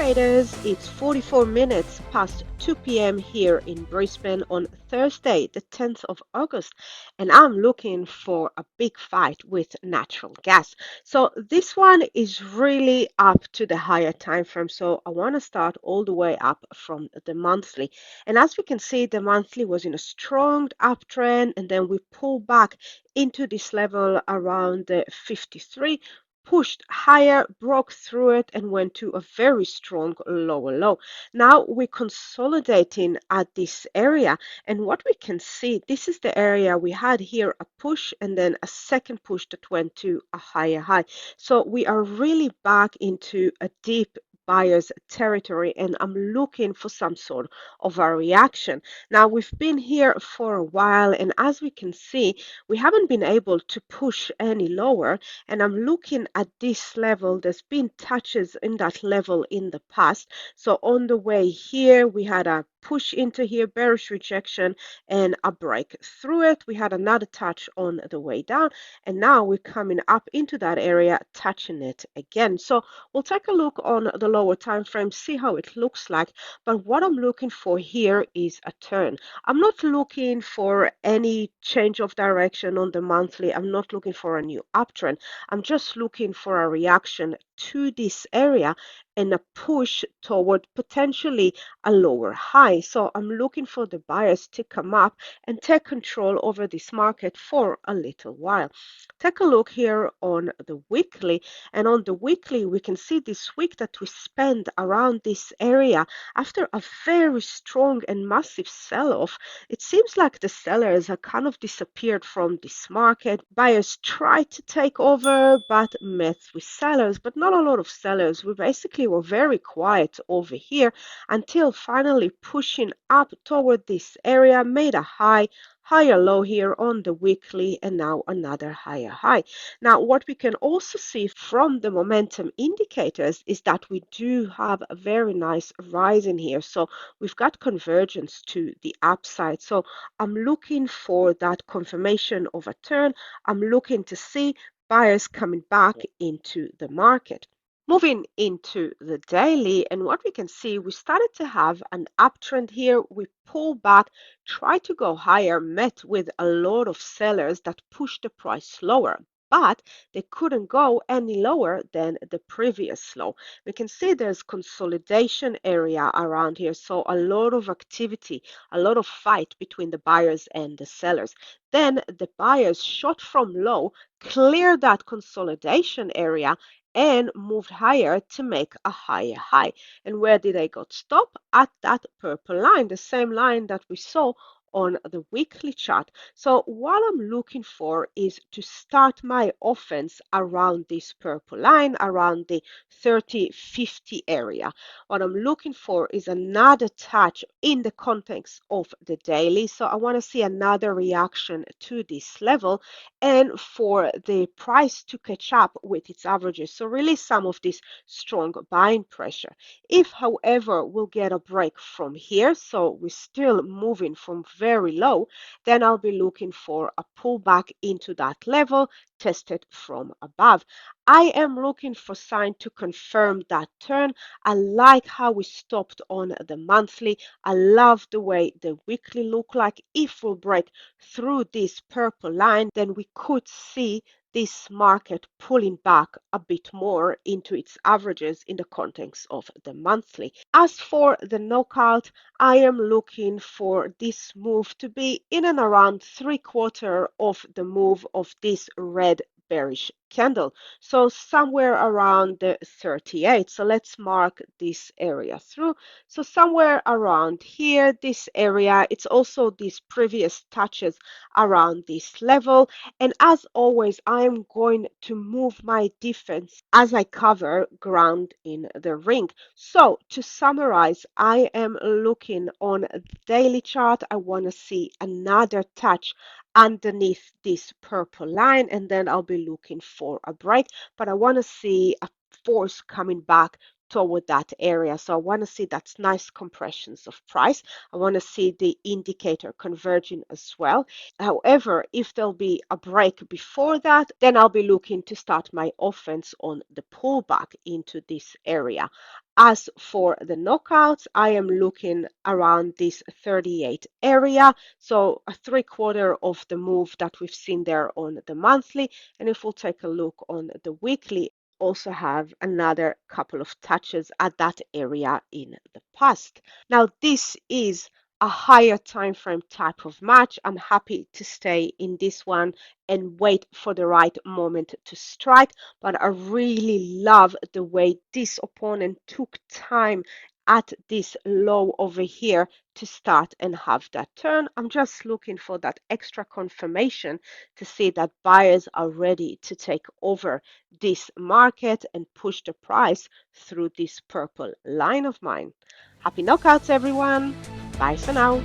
traders, it's 44 minutes past 2 p.m. here in Brisbane on Thursday, the 10th of August, and I'm looking for a big fight with natural gas. So this one is really up to the higher time frame. So I want to start all the way up from the monthly. And as we can see, the monthly was in a strong uptrend, and then we pull back into this level around the 53, pushed higher, broke through it, and went to a very strong lower low. Now we're consolidating at this area, and what we can see, this is the area we had here a push and then a second push that went to a higher high. So we are really back into a deep buyer's territory, and I'm looking for some sort of a reaction. Now we've been here for a while, and as we can see, we haven't been able to push any lower, and I'm looking at this level. There's been touches in that level in the past. So on the way here, we had a push into here, bearish rejection, and a break through it. We had another touch on the way down, and now we're coming up into that area, touching it again. So we'll take a look on the lower time frame, see how it looks like. But what I'm looking for here is a turn. I'm not looking for any change of direction on the monthly. I'm not looking for a new uptrend. I'm just looking for a reaction to this area and a push toward potentially a lower high. So I'm looking for the buyers to come up and take control over this market for a little while. Take a look here on the weekly, and on the weekly we can see this week that we spend around this area after a very strong and massive sell-off. It seems like the sellers have kind of disappeared from this market. Buyers tried to take over but met with sellers, but not a lot of sellers. We basically were very quiet over here until finally pushing up toward this area, made a higher low here on the weekly, and now another higher high. Now what we can also see from the momentum indicators is that we do have a very nice rise in here. So we've got convergence to the upside. So I'm looking for that confirmation of a turn. I'm looking to see buyers coming back into the market. Moving into the daily, and what we can see, we started to have an uptrend here. We pull back, try to go higher, met with a lot of sellers that pushed the price lower, but they couldn't go any lower than the previous low. We can see there's consolidation area around here, so a lot of activity, a lot of fight between the buyers and the sellers. Then the buyers shot from low, cleared that consolidation area, and moved higher to make a higher high. And where did they got stop? At that purple line, the same line that we saw on the weekly chart. So what I'm looking for is to start my offense around this purple line, around the 30-50 area. What I'm looking for is another touch in the context of the daily. So I want to see another reaction to this level and for the price to catch up with its averages. So release some of this strong buying pressure. If, however, we'll get a break from here, so we're still moving from very low, then I'll be looking for a pullback into that level tested from above. I am looking for sign to confirm that turn. I like how we stopped on the monthly. I love the way the weekly look like. If we'll break through this purple line, then we could see this market pulling back a bit more into its averages in the context of the monthly. As for the knockout, I am looking for this move to be in and around 3/4 of the move of this red bearish candle. So somewhere around the 38. So let's mark this area through. So somewhere around here, this area, it's also these previous touches around this level. And as always, I am going to move my defense as I cover ground in the ring. So to summarize, I am looking on the daily chart. I want to see another touch underneath this purple line, and then I'll be looking for a break. But I want to see a force coming back toward that area. So I want to see that nice compressions of price. I want to see the indicator converging as well. However, if there'll be a break before that, then I'll be looking to start my offense on the pullback into this area. As for the knockouts, I am looking around this 38 area. So a 3/4 of the move that we've seen there on the monthly. And if we'll take a look on the weekly, also have another couple of touches at that area in the past. Now, this is a higher time frame type of match. I'm happy to stay in this one and wait for the right moment to strike. But I really love the way this opponent took time at this low over here to start and have that turn. I'm just looking for that extra confirmation to see that buyers are ready to take over this market and push the price through this purple line of mine. Happy knockouts, everyone. Bye for now.